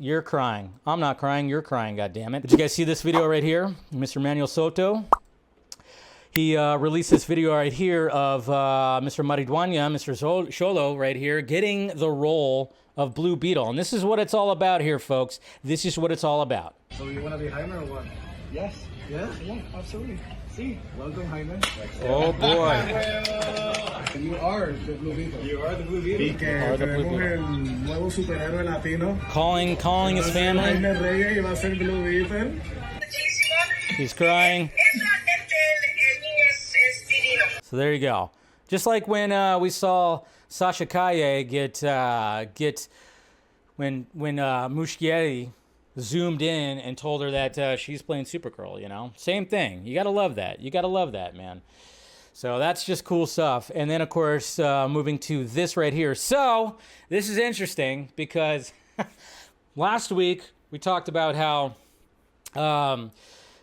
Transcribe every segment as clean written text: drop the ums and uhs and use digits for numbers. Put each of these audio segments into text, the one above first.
You're crying. I'm not crying. You're crying, goddammit. Did you guys see this video right here? Mr. Manuel Soto. He released this video right here of Mr. Mariduana, Mr. Xolo right here, getting the role of Blue Beetle. And this is what it's all about here, folks. This is what it's all about. So you want to be Jaime or what? Yes. Yeah, absolutely. See, welcome Jaime. Oh boy. You are the Blue Beetle. You are the Blue Beetle. Y que tenemos el nuevo superhéroe latino. Calling his family. Jaime Reyes y va a ser Blue Beetle. He's crying. So there you go. Just like when we saw Sasha Calle when Muschietti zoomed in and told her that she's playing Supergirl, you know? Same thing. You gotta love that. You gotta love that, man. So that's just cool stuff. And then, of course, moving to this right here. So this is interesting because last week we talked about how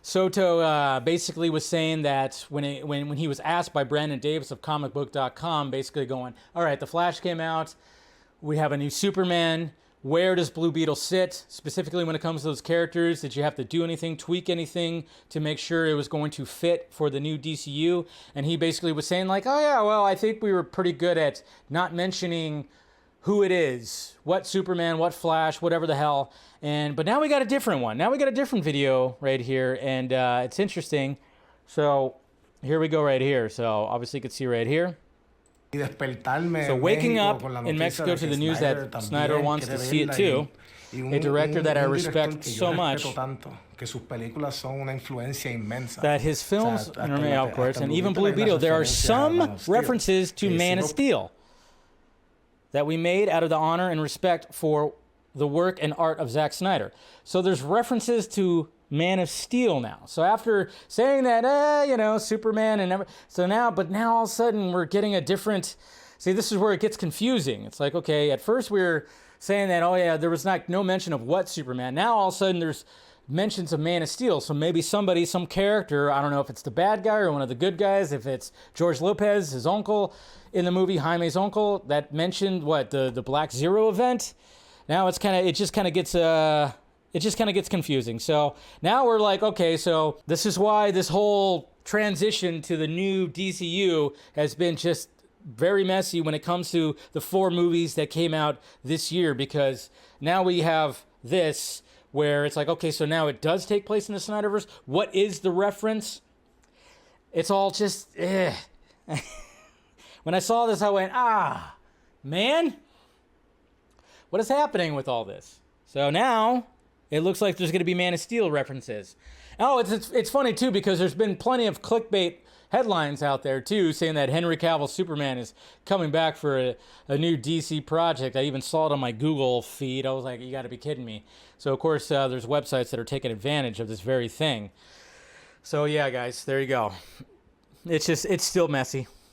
Soto basically was saying that when he was asked by Brandon Davis of comicbook.com, basically going, all right, The Flash came out, we have a new Superman, where does Blue Beetle sit? Specifically when it comes to those characters, did you have to do anything, tweak anything to make sure it was going to fit for the new DCU? And he basically was saying like, oh yeah, well, I think we were pretty good at not mentioning who it is, what Superman, what Flash, whatever the hell. But now we got a different one. Now we got a different video right here, and it's interesting. So here we go right here. So obviously you can see right here. So waking up in Mexico to the news that Snyder wants to see it too, a director that I respect so much, that his films, of course, and even Blue Beetle, there are some references to Man of Steel that we made out of the honor and respect for the work and art of Zack Snyder. So there's references to Man of Steel now. So after saying that, you know, Superman and but now all of a sudden we're getting a different, see, this is where it gets confusing. It's like, okay, at first we were saying that, oh yeah, there was no mention of what Superman. Now all of a sudden there's mentions of Man of Steel. So maybe somebody, some character, I don't know if it's the bad guy or one of the good guys, if it's George Lopez, his uncle in the movie, Jaime's uncle, that mentioned what, the Black Zero event. Now it just kind of gets confusing. So now we're like, okay, so this is why this whole transition to the new DCU has been just very messy when it comes to the 4 movies that came out this year, because now we have this where it's like, okay, so now it does take place in the Snyderverse. What is the reference? It's all just, When I saw this, I went, man, what is happening with all this? So now it looks like there's going to be Man of Steel references. Oh, it's funny too, because there's been plenty of clickbait headlines out there too, saying that Henry Cavill's Superman is coming back for a new DC project. I even saw it on my Google feed. I was like, you got to be kidding me. So of course there's websites that are taking advantage of this very thing. So yeah, guys, there you go. It's still messy.